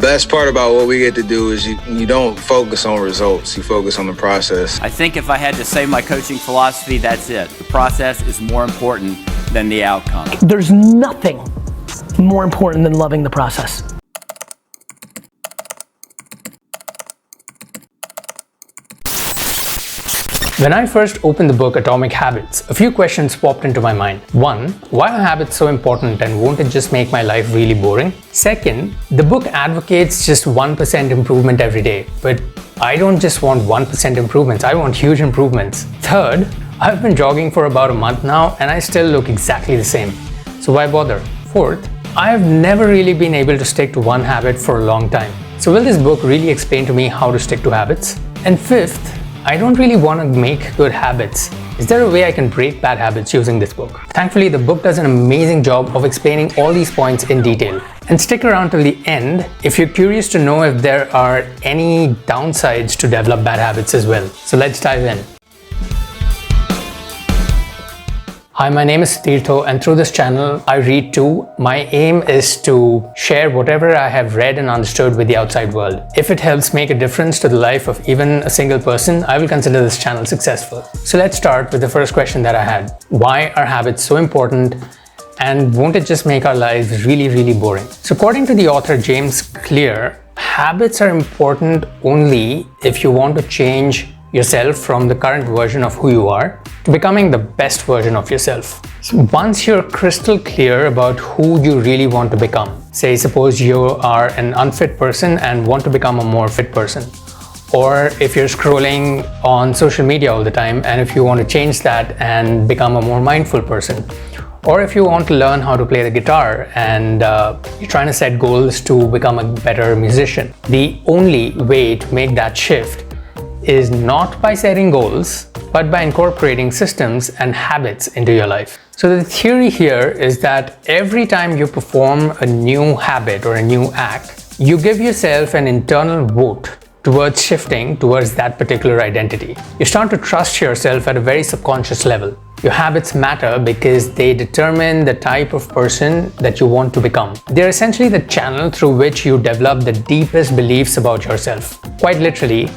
Best part about what we get to do is you don't focus on results, you focus on the process. I think if I had to say my coaching philosophy, that's it. The process is more important than the outcome. There's nothing more important than loving the process. When I first opened the book Atomic Habits, a few questions popped into my mind. One, why are habits so important and won't it just make my life really boring? Second, the book advocates just 1% improvement every day, but I don't just want 1% improvements, I want huge improvements. Third, I've been jogging for about a month now and I still look exactly the same, so why bother? Fourth, I've never really been able to stick to one habit for a long time, so will this book really explain to me how to stick to habits? And fifth, I don't really want to make good habits. Is there a way I can break bad habits using this book? Thankfully, the book does an amazing job of explaining all these points in detail. And stick around till the end if you're curious to know if there are any downsides to develop bad habits as well. So let's dive in. Hi, my name is Tirtho and through this channel I read too. My aim is to share whatever I have read and understood with the outside world. If it helps make a difference to the life of even a single person, I will consider this channel successful. So let's start with the first question that I had. Why are habits so important and won't it just make our lives really boring? So according to the author James Clear, habits are important only if you want to change yourself from the current version of who you are to becoming the best version of yourself. So once you're crystal clear about who you really want to become, say suppose you are an unfit person and want to become a more fit person, or if you're scrolling on social media all the time and if you want to change that and become a more mindful person, or if you want to learn how to play the guitar and you're trying to set goals to become a better musician, the only way to make that shift is not by setting goals, but by incorporating systems and habits into your life. So the theory here is that every time you perform a new habit or a new act, you give yourself an internal vote towards shifting towards that particular identity. You start to trust yourself at a very subconscious level. Your habits matter because they determine the type of person that you want to become. They're essentially the channel through which you develop the deepest beliefs about yourself. Quite literally,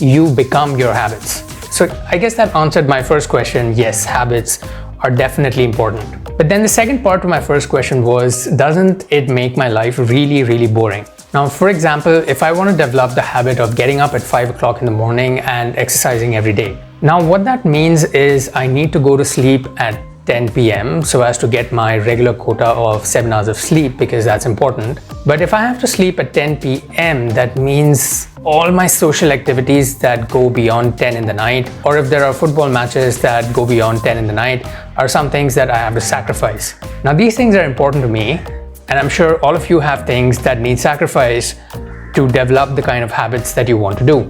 you become your habits. So I guess that answered my first question. Yes, habits are definitely important. But then the second part to my first question was, doesn't it make my life really boring? Now, for example, if I want to develop the habit of getting up at 5 o'clock in the morning and exercising every day. Now, what that means is I need to go to sleep at 10 p.m. so as to get my regular quota of 7 hours of sleep because that's important. But if I have to sleep at 10 p.m., that means all my social activities that go beyond 10 in the night, or if there are football matches that go beyond 10 in the night, are some things that I have to sacrifice. Now, these things are important to me, and I'm sure all of you have things that need sacrifice to develop the kind of habits that you want to do.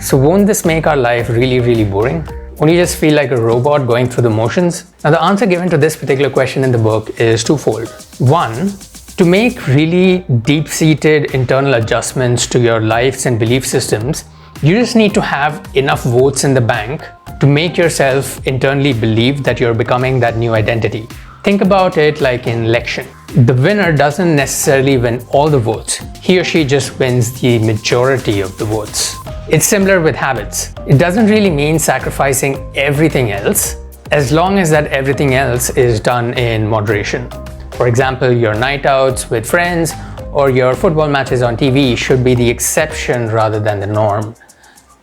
So won't this make our life really boring? Won't you just feel like a robot going through the motions? Now, the answer given to this particular question in the book is twofold. One, to make really deep-seated internal adjustments to your lives and belief systems, you just need to have enough votes in the bank to make yourself internally believe that you're becoming that new identity. Think about it like in election. The winner doesn't necessarily win all the votes. He or she just wins the majority of the votes. It's similar with habits. It doesn't really mean sacrificing everything else, as long as that everything else is done in moderation. For example, your night outs with friends or your football matches on TV should be the exception rather than the norm.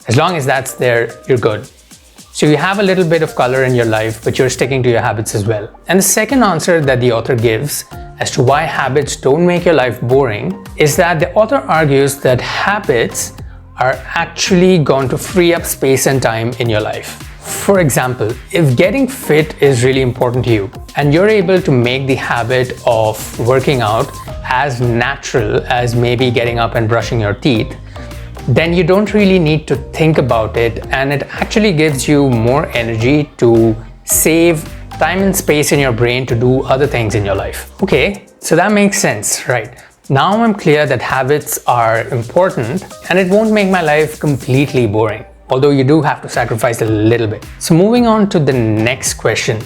As long as that's there, you're good. So you have a little bit of color in your life, but you're sticking to your habits as well. And the second answer that the author gives as to why habits don't make your life boring is that the author argues that habits are actually going to free up space and time in your life. For example, if getting fit is really important to you and you're able to make the habit of working out as natural as maybe getting up and brushing your teeth, then you don't really need to think about it, and it actually gives you more energy to save time and space in your brain to do other things in your life. Okay, so that makes sense, right? Now I'm clear that habits are important and it won't make my life completely boring, although you do have to sacrifice a little bit. So moving on to the next question.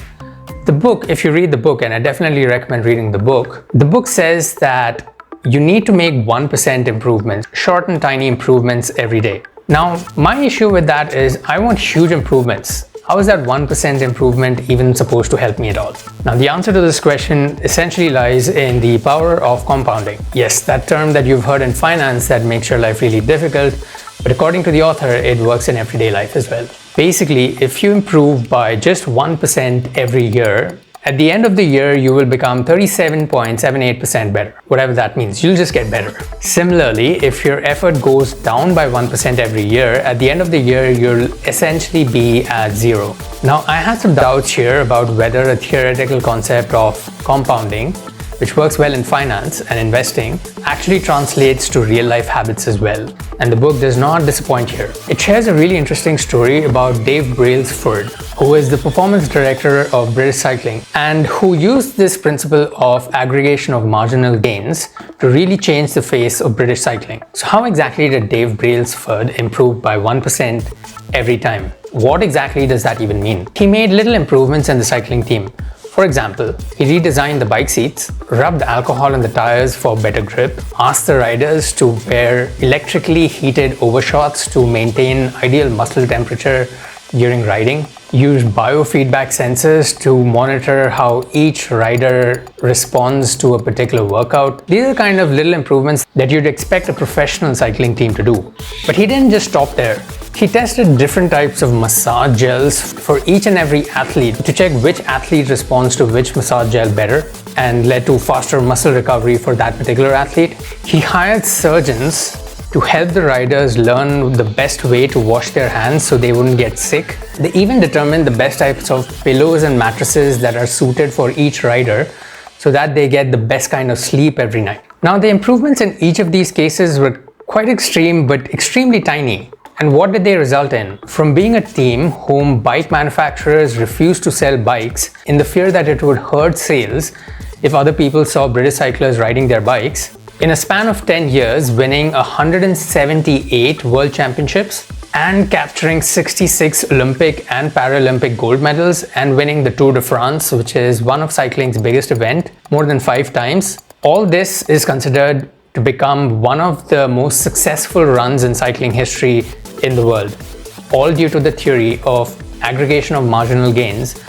The book, if you read the book, and I definitely recommend reading the book says that you need to make 1% improvements, short and tiny improvements every day. Now, my issue with that is I want huge improvements. How is that 1% improvement even supposed to help me at all? Now, the answer to this question essentially lies in the power of compounding. Yes, that term that you've heard in finance that makes your life really difficult, but according to the author, it works in everyday life as well. Basically, if you improve by just 1% every year, at the end of the year, you will become 37.78% better. Whatever that means, you'll just get better. Similarly, if your effort goes down by 1% every year, at the end of the year, you'll essentially be at 0. Now, I had some doubts here about whether a theoretical concept of compounding, which works well in finance and investing, actually translates to real-life habits as well. And the book does not disappoint here. It shares a really interesting story about Dave Brailsford, who is the performance director of British Cycling and who used this principle of aggregation of marginal gains to really change the face of British cycling. So how exactly did Dave Brailsford improve by 1% every time? What exactly does that even mean? He made little improvements in the cycling team. For example, he redesigned the bike seats, rubbed alcohol on the tires for better grip, asked the riders to wear electrically heated overshorts to maintain ideal muscle temperature during riding, used biofeedback sensors to monitor how each rider responds to a particular workout. These are kind of little improvements that you'd expect a professional cycling team to do. But he didn't just stop there. He tested different types of massage gels for each and every athlete to check which athlete responds to which massage gel better and led to faster muscle recovery for that particular athlete. He hired surgeons to help the riders learn the best way to wash their hands so they wouldn't get sick. They even determined the best types of pillows and mattresses that are suited for each rider so that they get the best kind of sleep every night. Now, the improvements in each of these cases were quite extreme but extremely tiny. And what did they result in? From being a team whom bike manufacturers refused to sell bikes in the fear that it would hurt sales if other people saw British cyclists riding their bikes, in a span of 10 years, winning 178 world championships and capturing 66 Olympic and Paralympic gold medals and winning the Tour de France, which is one of cycling's biggest event, more than 5 times. All this is considered to become one of the most successful runs in cycling history in the world, all due to the theory of aggregation of marginal gains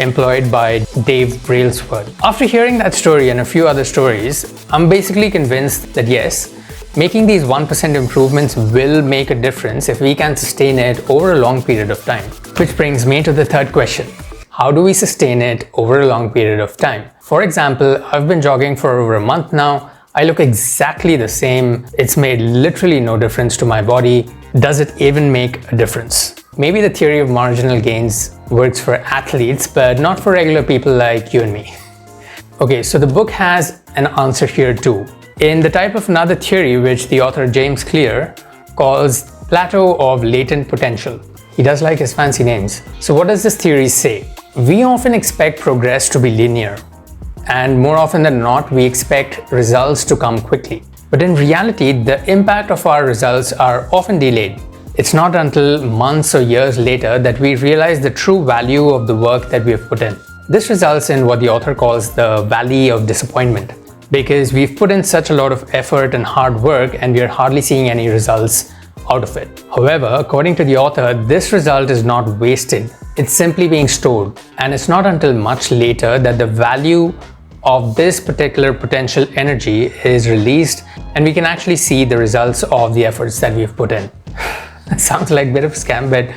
employed by Dave Brailsford. After hearing that story and a few other stories, I'm basically convinced that yes, making these 1% improvements will make a difference if we can sustain it over a long period of time. Which brings me to the third question. How do we sustain it over a long period of time? For example, I've been jogging for over a month now. I look exactly the same. It's made literally no difference to my body. Does it even make a difference? Maybe the theory of marginal gains works for athletes, but not for regular people like you and me. Okay, so the book has an answer here too, in the type of another theory which the author James Clear calls plateau of latent potential. He does like his fancy names. So what does this theory say? We often expect progress to be linear, and more often than not, we expect results to come quickly. But in reality, the impact of our results are often delayed. It's not until months or years later that we realize the true value of the work that we have put in. This results in what the author calls the valley of disappointment, because we've put in such a lot of effort and hard work and we are hardly seeing any results out of it. However, according to the author, this result is not wasted. It's simply being stored, and it's not until much later that the value of this particular potential energy is released and we can actually see the results of the efforts that we've put in. That sounds like a bit of a scam, but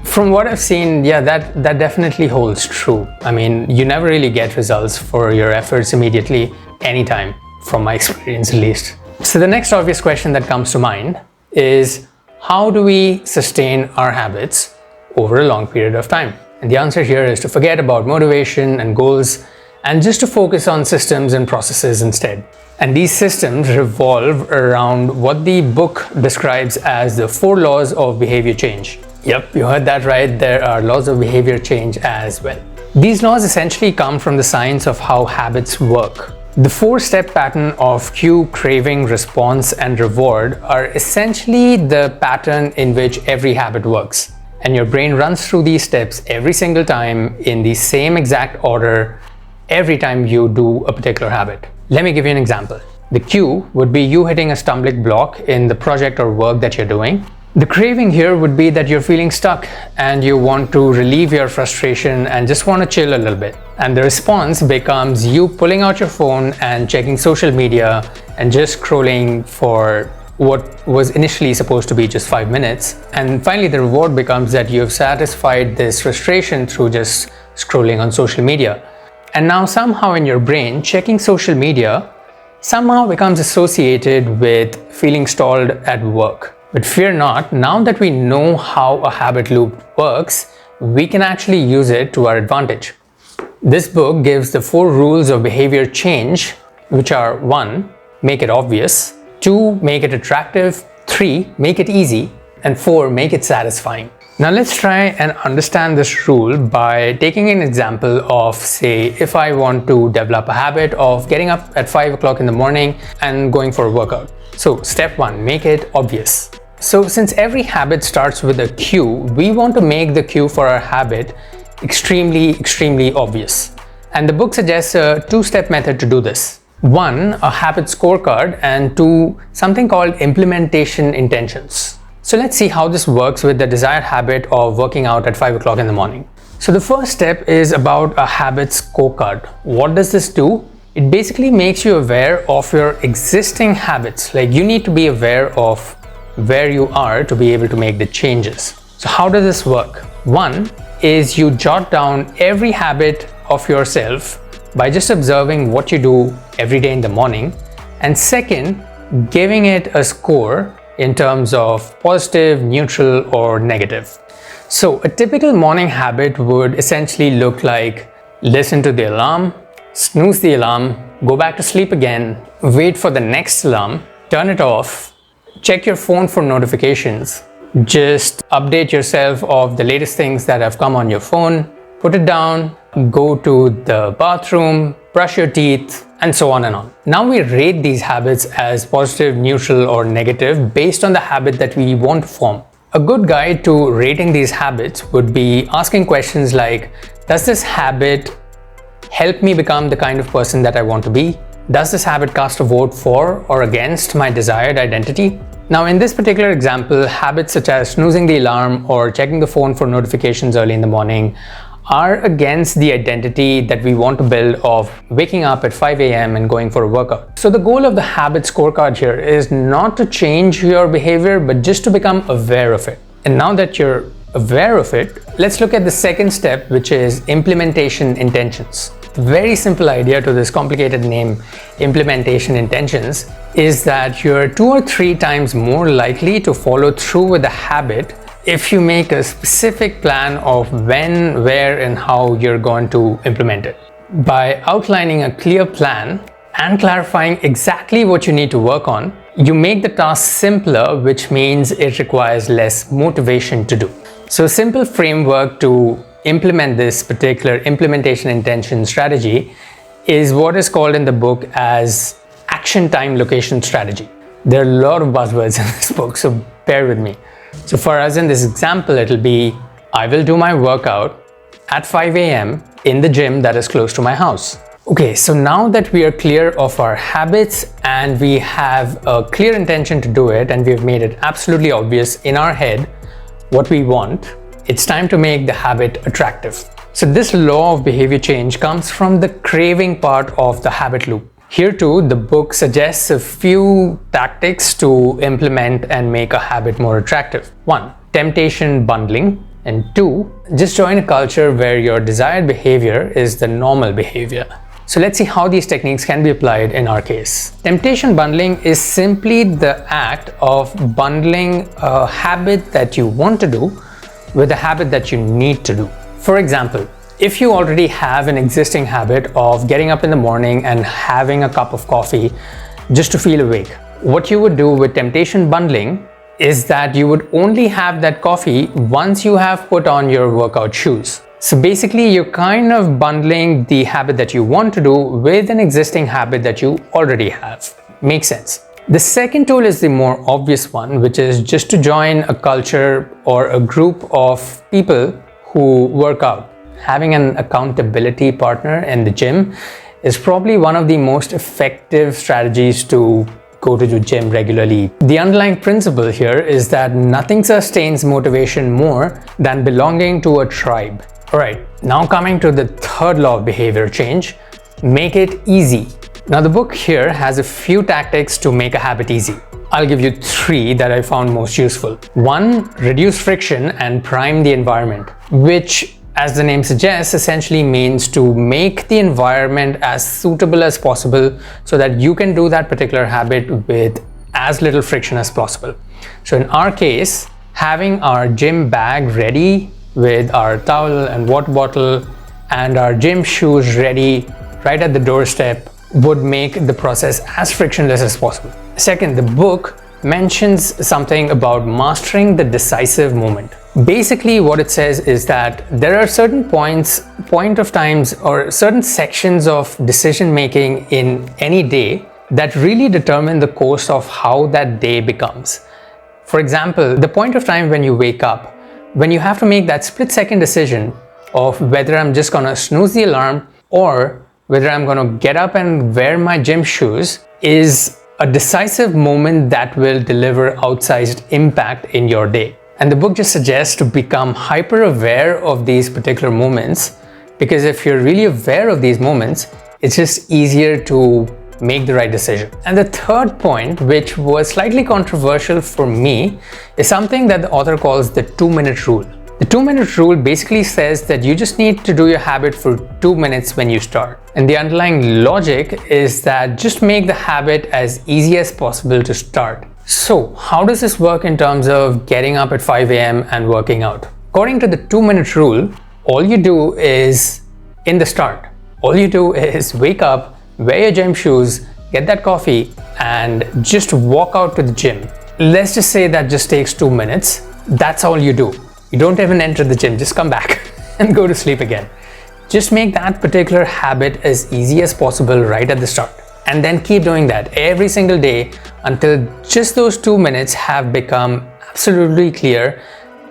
from what I've seen, yeah, that definitely holds true. I mean, you never really get results for your efforts immediately, anytime, from my experience at least. So the next obvious question that comes to mind is, how do we sustain our habits over a long period of time? And the answer here is to forget about motivation and goals and just to focus on systems and processes instead. And these systems revolve around what the book describes as the 4 laws of behavior change. Yep, you heard that right. There are laws of behavior change as well. These laws essentially come from the science of how habits work. The 4-step pattern of cue, craving, response, and reward are essentially the pattern in which every habit works. And your brain runs through these steps every single time in the same exact order every time you do a particular habit. Let me give you an example. The Q would be you hitting a stumbling block in the project or work that you're doing. The craving here would be that you're feeling stuck and you want to relieve your frustration and just want to chill a little bit. And the response becomes you pulling out your phone and checking social media and just scrolling for what was initially supposed to be just 5 minutes. And finally, the reward becomes that you have satisfied this frustration through just scrolling on social media. And now somehow in your brain, checking social media somehow becomes associated with feeling stalled at work. But fear not, now that we know how a habit loop works, we can actually use it to our advantage. This book gives the 4 rules of behavior change, which are 1. Make it obvious, 2. Make it attractive, 3. Make it easy, and 4. Make it satisfying. Now let's try and understand this rule by taking an example of, say, if I want to develop a habit of getting up at 5 o'clock in the morning and going for a workout. So step 1, make it obvious. So since every habit starts with a cue, we want to make the cue for our habit extremely obvious. And the book suggests a 2-step method to do this. 1, a habit scorecard, and 2, something called implementation intentions. So let's see how this works with the desired habit of working out at 5 o'clock in the morning. So the first step is about a habit scorecard. What does this do? It basically makes you aware of your existing habits. Like, you need to be aware of where you are to be able to make the changes. So how does this work? 1 is you jot down every habit of yourself by just observing what you do every day in the morning, and 2nd, giving it a score in terms of positive, neutral, or negative. So a typical morning habit would essentially look like listen to the alarm, snooze the alarm, go back to sleep again, wait for the next alarm, turn it off, check your phone for notifications, just update yourself of the latest things that have come on your phone, put it down, go to the bathroom, brush your teeth, and so on and on. Now we rate these habits as positive, neutral, or negative based on the habit that we want to form. A good guide to rating these habits would be asking questions like, does this habit help me become the kind of person that I want to be? Does this habit cast a vote for or against my desired identity? Now in this particular example, habits such as snoozing the alarm or checking the phone for notifications early in the morning are against the identity that we want to build of waking up at 5 a.m. and going for a workout. So the goal of the habit scorecard here is not to change your behavior, but just to become aware of it. And now that you're aware of it, let's look at the second step, which is implementation intentions. The very simple idea to this complicated name, implementation intentions, is that you're 2 or 3 times more likely to follow through with a habit if you make a specific plan of when, where, and how you're going to implement it. By outlining a clear plan and clarifying exactly what you need to work on, you make the task simpler, which means it requires less motivation to do. So a simple framework to implement this particular implementation intention strategy is what is called in the book as action time location strategy. There are a lot of buzzwords in this book, so bear with me. So for us in this example, it'll be, I will do my workout at 5 a.m. in the gym that is close to my house. Okay, so now that we are clear of our habits and we have a clear intention to do it and we've made it absolutely obvious in our head what we want, it's time to make the habit attractive. So this law of behavior change comes from the craving part of the habit loop. Here too, the book suggests a few tactics to implement and make a habit more attractive. 1. Temptation bundling. And 2. Just join a culture where your desired behavior is the normal behavior. So let's see how these techniques can be applied in our case. Temptation bundling is simply the act of bundling a habit that you want to do with a habit that you need to do. For example, if you already have an existing habit of getting up in the morning and having a cup of coffee just to feel awake, what you would do with temptation bundling is that you would only have that coffee once you have put on your workout shoes. So basically, you're kind of bundling the habit that you want to do with an existing habit that you already have. Makes sense. The second tool is the more obvious one, which is just to join a culture or a group of people who work out. Having an accountability partner in the gym is probably one of the most effective strategies to go to the gym regularly. The underlying principle here is that nothing sustains motivation more than belonging to a tribe. Alright, now coming to the third law of behavior change, make it easy. Now the book here has a few tactics to make a habit easy. I'll give you 3 that I found most useful. 1, reduce friction and prime the environment, which, as the name suggests, essentially means to make the environment as suitable as possible so that you can do that particular habit with as little friction as possible. So in our case, having our gym bag ready with our towel and water bottle and our gym shoes ready right at the doorstep would make the process as frictionless as possible. Second, the book mentions something about mastering the decisive moment. Basically, what it says is that there are certain point of times or certain sections of decision making in any day that really determine the course of how that day becomes. For example, the point of time when you wake up, when you have to make that split-second decision of whether I'm just gonna snooze the alarm or whether I'm gonna get up and wear my gym shoes, is a decisive moment that will deliver outsized impact in your day. And the book just suggests to become hyper aware of these particular moments, because if you're really aware of these moments, it's just easier to make the right decision. And the third point, which was slightly controversial for me, is something that the author calls the 2-minute rule. The 2-minute rule basically says that you just need to do your habit for 2 minutes when you start. And the underlying logic is that just make the habit as easy as possible to start. So how does this work in terms of getting up at 5 a.m. and working out? According to the 2-minute rule, all you do is, in the start, all you do is wake up, wear your gym shoes, get that coffee, and just walk out to the gym. Let's just say that just takes 2 minutes. That's all you do. You don't even enter the gym, just come back and go to sleep again. Just make that particular habit as easy as possible right at the start. And then keep doing that every single day until just those 2 minutes have become absolutely clear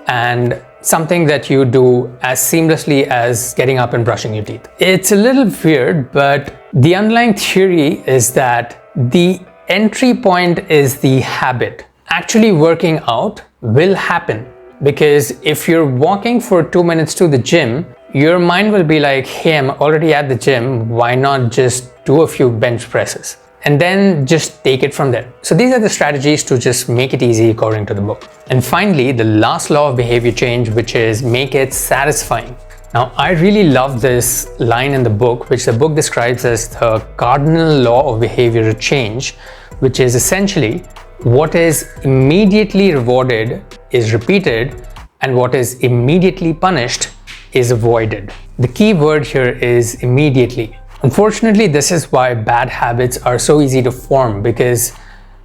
and something that you do as seamlessly as getting up and brushing your teeth. It's a little weird, but the underlying theory is that the entry point is the habit. Actually working out will happen. Because if you're walking for 2 minutes to the gym, your mind will be like, hey, I'm already at the gym, why not just do a few bench presses? And then just take it from there. So these are the strategies to just make it easy according to the book. And finally, the last law of behavior change, which is make it satisfying. Now, I really love this line in the book, which the book describes as the cardinal law of behavior change, which is essentially what is immediately rewarded is repeated and what is immediately punished is avoided. The key word here is immediately. Unfortunately, this is why bad habits are so easy to form, because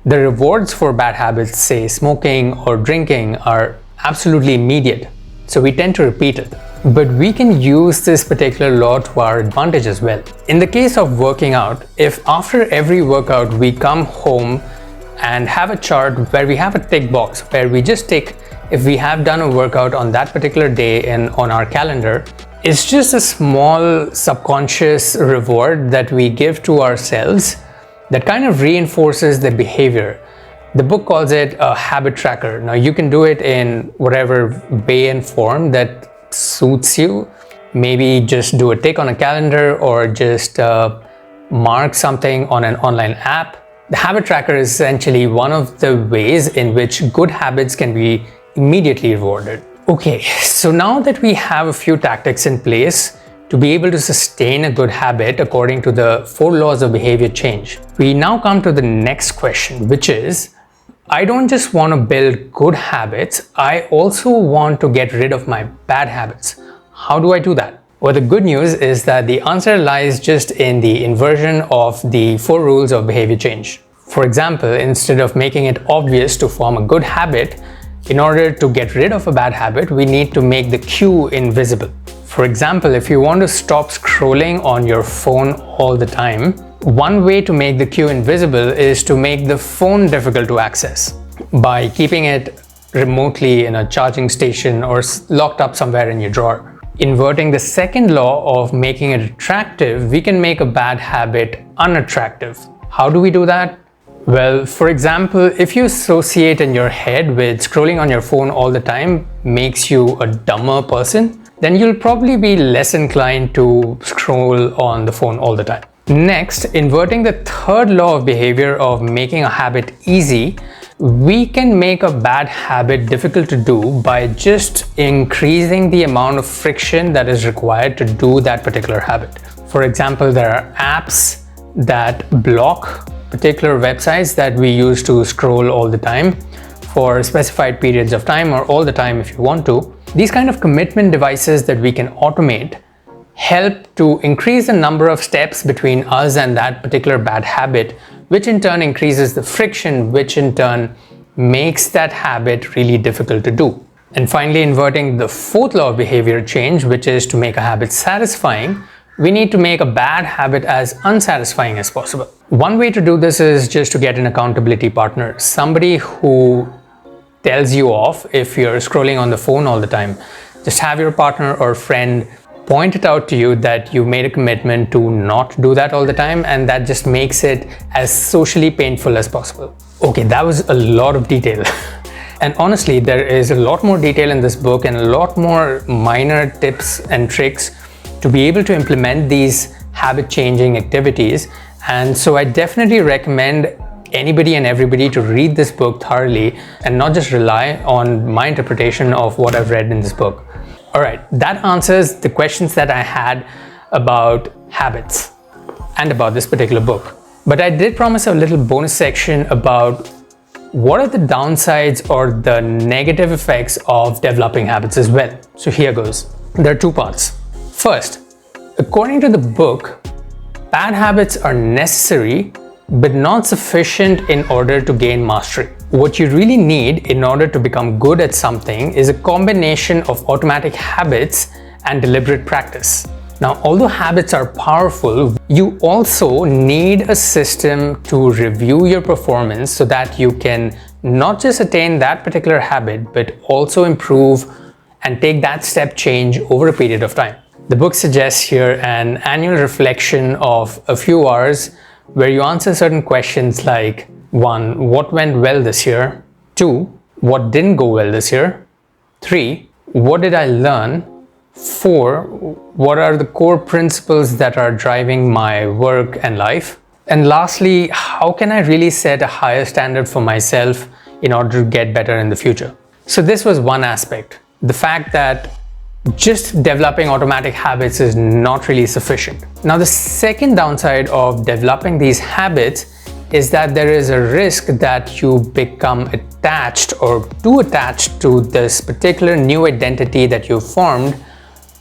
the rewards for bad habits, say smoking or drinking, are absolutely immediate. So we tend to repeat it. But we can use this particular law to our advantage as well. In the case of working out, if after every workout we come home and have a chart where we have a tick box where we just tick if we have done a workout on that particular day and on our calendar, it's just a small subconscious reward that we give to ourselves that kind of reinforces the behavior. The book calls it a habit tracker. Now you can do it in whatever way and form that suits you. Maybe just do a tick on a calendar or just mark something on an online app. The habit tracker is essentially one of the ways in which good habits can be immediately rewarded. Okay, so now that we have a few tactics in place to be able to sustain a good habit according to the 4 laws of behavior change, we now come to the next question, which is, I don't just want to build good habits, I also want to get rid of my bad habits. How do I do that? Well, the good news is that the answer lies just in the inversion of the 4 rules of behavior change. For example, instead of making it obvious to form a good habit, in order to get rid of a bad habit, we need to make the cue invisible. For example, if you want to stop scrolling on your phone all the time, one way to make the cue invisible is to make the phone difficult to access by keeping it remotely in a charging station or locked up somewhere in your drawer. Inverting the second law of making it attractive, we can make a bad habit unattractive. How do we do that? Well, for example, if you associate in your head with scrolling on your phone all the time makes you a dumber person, then you'll probably be less inclined to scroll on the phone all the time. Next, inverting the third law of behavior of making a habit easy, we can make a bad habit difficult to do by just increasing the amount of friction that is required to do that particular habit. For example, there are apps that block particular websites that we use to scroll all the time for specified periods of time or all the time if you want to. These kind of commitment devices that we can automate help to increase the number of steps between us and that particular bad habit, which in turn increases the friction, which in turn makes that habit really difficult to do. And finally, inverting the fourth law of behavior change, which is to make a habit satisfying, we need to make a bad habit as unsatisfying as possible. One way to do this is just to get an accountability partner, somebody who tells you off if you're scrolling on the phone all the time. Just have your partner or friend point it out to you that you made a commitment to not do that all the time, and that just makes it as socially painful as possible. Okay, that was a lot of detail. And honestly, there is a lot more detail in this book and a lot more minor tips and tricks to be able to implement these habit-changing activities. And so I definitely recommend anybody and everybody to read this book thoroughly and not just rely on my interpretation of what I've read in this book. All right, that answers the questions that I had about habits and about this particular book. But I did promise a little bonus section about what are the downsides or the negative effects of developing habits as well. So here goes. There are two parts. First, according to the book, bad habits are necessary but not sufficient in order to gain mastery. What you really need in order to become good at something is a combination of automatic habits and deliberate practice. Now, although habits are powerful, you also need a system to review your performance so that you can not just attain that particular habit, but also improve and take that step change over a period of time. The book suggests here an annual reflection of a few hours where you answer certain questions like 1. What went well this year? 2. What didn't go well this year? 3. What did I learn? 4. What are the core principles that are driving my work and life? And lastly, how can I really set a higher standard for myself in order to get better in the future? So this was one aspect. The fact that just developing automatic habits is not really sufficient. Now, the second downside of developing these habits is that there is a risk that you become attached or too attached to this particular new identity that you've formed,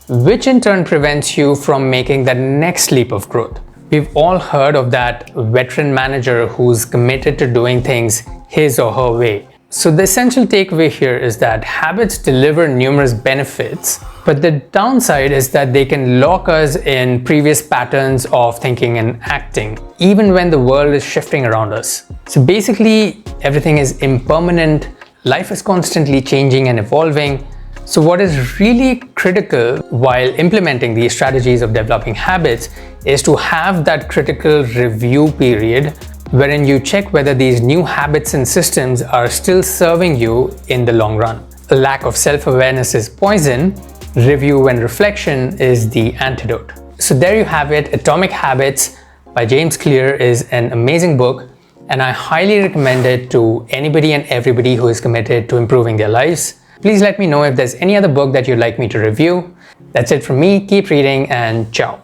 which in turn prevents you from making that next leap of growth. We've all heard of that veteran manager who's committed to doing things his or her way. So the essential takeaway here is that habits deliver numerous benefits, but the downside is that they can lock us in previous patterns of thinking and acting, even when the world is shifting around us. So basically, everything is impermanent, life is constantly changing and evolving. So what is really critical while implementing these strategies of developing habits is to have that critical review period wherein you check whether these new habits and systems are still serving you in the long run. A lack of self-awareness is poison. Review and reflection is the antidote. So there you have it. Atomic Habits by James Clear is an amazing book, and I highly recommend it to anybody and everybody who is committed to improving their lives. Please let me know if there's any other book that you'd like me to review. That's it from me. Keep reading and ciao.